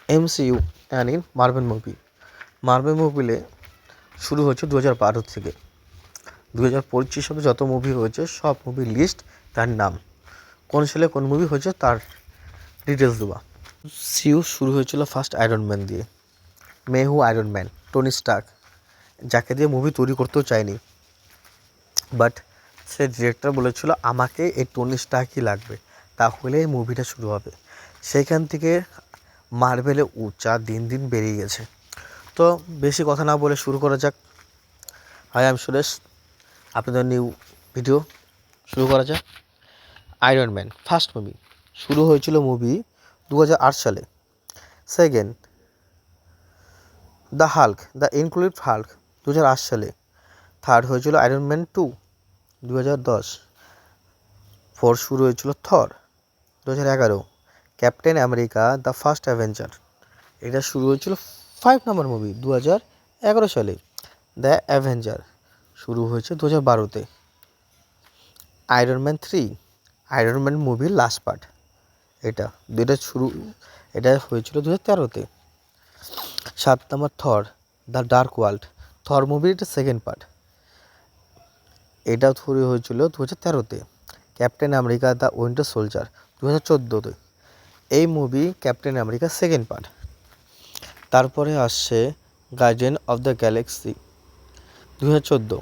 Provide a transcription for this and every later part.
MCU and in Marvel মুভিলে শুরু হচ্ছে 2012 থেকে 2025 সালে যত মুভি হয়েছে সব মুভির লিস্ট, তার নাম, কোন সালে কোন মুভি হয়েছে তার ডিটেলস দেওয়া। সিউ শুরু হয়েছিল ফার্স্ট আয়রন ম্যান দিয়ে। মেহু আয়রন ম্যান, টনি স্টার্ক, যাকে দিয়ে মুভি তৈরি করতেও চায়নি, বাট সে ডিরেক্টর বলেছিল আমাকে এই টনি স্টার্কই লাগবে, তাহলে এই মুভিটা শুরু হবে। সেইখান থেকে মার্ভেলে উচ্চা দিন দিন বেরিয়ে গেছে। তো বেশি কথা না বলে শুরু করা যাক। হাই, আমি সুরেশ, আপনাদের নিউ ভিডিও শুরু করা যাক। আয়রন ম্যান ফার্স্ট মুভি শুরু হয়েছিল মুভি 2008 সালে। সেকেন্ড দ্য ইনক্লুডিড হাল্ক 2008 সালে। থার্ড হয়েছিল আয়রন ম্যান 2 2010। ফোর্থ শুরু হয়েছিল থর 2011। Captain America the first Avenger, এটা শুরু হয়েছিল 5 নম্বর মুভি 2011 সালে। দ্য অ্যাভেঞ্জার শুরু হয়েছে 2012-তে। আয়রন ম্যান 3, আয়রন ম্যান মুভির লাস্ট পার্ট, এটা হয়েছিল 2013-তে। 7 number Thor the Dark World, Thor মুভির এটা সেকেন্ড পার্ট, এটা শুরু হয়েছিল 2013-তে। Captain America the Winter Soldier 2014-তে। এই movie Captain America second part. তারপরে আসছে গার্ডিয়ান অফ দ্য গ্যালাক্সি 2014।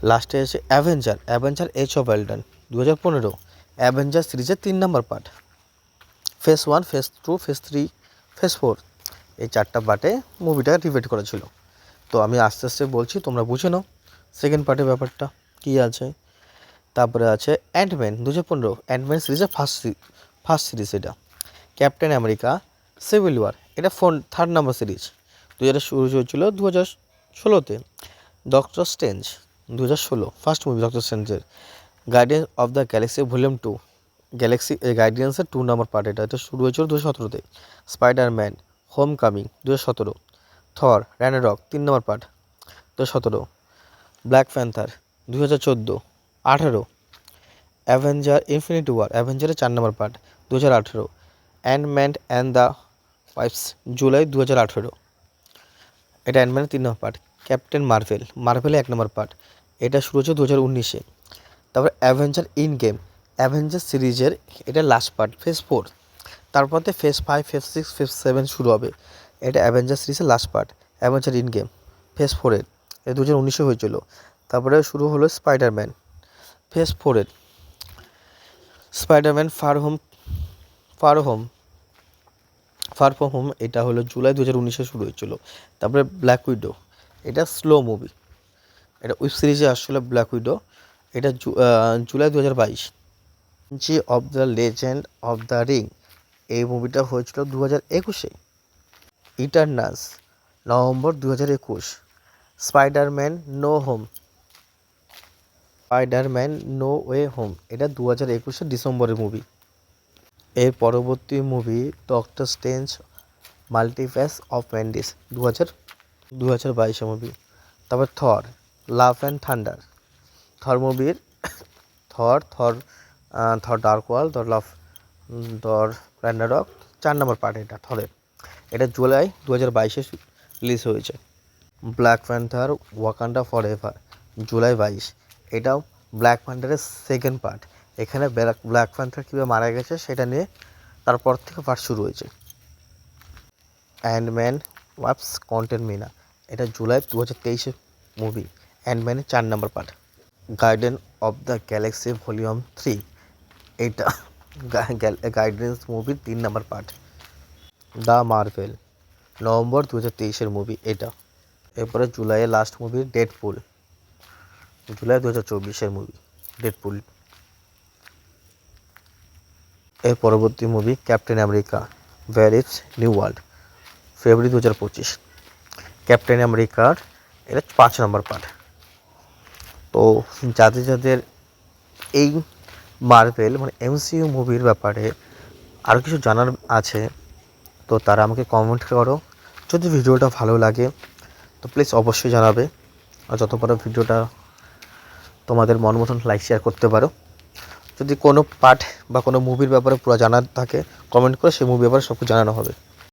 লাস্টে আছে Avenger Age of Ultron 2015। Avenger সিরিজের 3 number part. Phase 1, phase 2, phase 3, phase 4, এই 4টা পার্টে মুভিটা ডিভাইড করা ছিল। তো আমি আস্তে আস্তে বলছি, তোমরা বুঝে নাও সেকেন্ড পার্টের ব্যাপারটা কী আছে। তারপরে আছে অ্যান্টম্যান 2015, অ্যান্টম্যান সিরিজের ফার্স্ট সিরিজ এটা। ক্যাপ্টেন আমেরিকা সিভিল ওয়ার, এটা থার্ড নাম্বার সিরিজ, যেটা শুরু হয়েছিল 2016-তে। Doctor Strange 2016, first movie doctor স্ট্রেঞ্জের। Guardian of the Galaxy volume 2, গার্ডিয়ান্সের 2 নম্বর পার্ট, এটা শুরু হয়েছিল 2017-তে। Spiderman Homecoming 2017। Thor Ragnarok 3 number part 2017। Black Panther 2014, 18। Avenger Infinity War, অ্যাভেঞ্জারের 4 number part 2018। Antman and the wipes July 2018, এটা অ্যান্টম্যানের 3 নম্বর পার্ট। ক্যাপ্টেন মার্ভেলের 1 নম্বর part, এটা শুরু হচ্ছে 2019-এ। তারপর অ্যাভেঞ্জার ইন গেম, অ্যাভেঞ্জার সিরিজের এটা লাস্ট পার্ট, ফেজ 4। তারপরে ফেজ 5, ফেজ 6, ফেজ 7 শুরু হবে। এটা অ্যাভেঞ্জার সিরিজের last part, Avenger Endgame, phase 4-এর, এটা 2019-এ হয়েছিল। তারপরে শুরু হলো স্পাইডারম্যান ফেজ 4-এর। স্পাইডারম্যান ফার ফ্রম হোম, এটা হলো জুলাই 2019-এ শুরু হয়েছিল। তারপরে ব্ল্যাক উইডো, এটা স্লো মুভি, এটা ওয়েব সিরিজে আসছিল ব্ল্যাক উইডো, এটা জুলাই 2022। জি of the Legend of the Ring, এই মুভিটা হয়েছিল 2021-এ। Eternals November 2021। Spiderman No Way Home, এটা 2021-এর ডিসেম্বরের মুভি। এর পরবর্তী movie doctor strange multiverse of madness 2022 movie. তারপর থর লাভ অ্যান্ড থান্ডার, থর মুভির থর ডার্ক ওয়ার্ল্ড, থর র্যাগনারক 4 নম্বর পার্ট, এটা থরের, এটা জুলাই 2022-এ রিলিজ হয়েছে। Black panther Wakanda for ever July 22, এটাও ব্ল্যাক প্যান্থারের সেকেন্ড পার্ট। এখানে ব্ল্যাক প্যান্থার কীভাবে মারা গেছে সেটা নিয়ে তারপর থেকে পার্ট শুরু হয়েছে। অ্যান্টম্যান ওয়াপস কোয়ান্টামেনিয়া, এটা জুলাই 2023-এর মুভি, অ্যান্টম্যানের 4 number part. Guardian of the Galaxy volume 3, এটা গার্ডিয়ান্স মুভির 3 number part. The Marvel November 2023-এর মুভি এটা। এরপরে জুলাইয়ের লাস্ট মুভি ডেডপুল, জুলাই 2024-এর মুভি ডেডপুল। এর পরবর্তী movie Captain America war is new world, February 2025। ক্যাপ্টেন আমেরিকার এটা 5 নম্বর পার্ট। তো যাদের এই মার্ভেল মানে এমসিইউ মুভির ব্যাপারে আরও কিছু জানার আছে, তো তারা আমাকে কমেন্ট করো। যদি ভিডিওটা ভালো লাগে তো প্লিজ অবশ্যই জানাবে, আর যত পারো ভিডিওটা তোমাদের মন মতন লাইক শেয়ার করতে পারো। যদি কোনো পার্ট বা কোনো মুভির ব্যাপারে পুরো জানার থাকে কমেন্ট করে সেই মুভির ব্যাপারে সব কিছু জানানো হবে।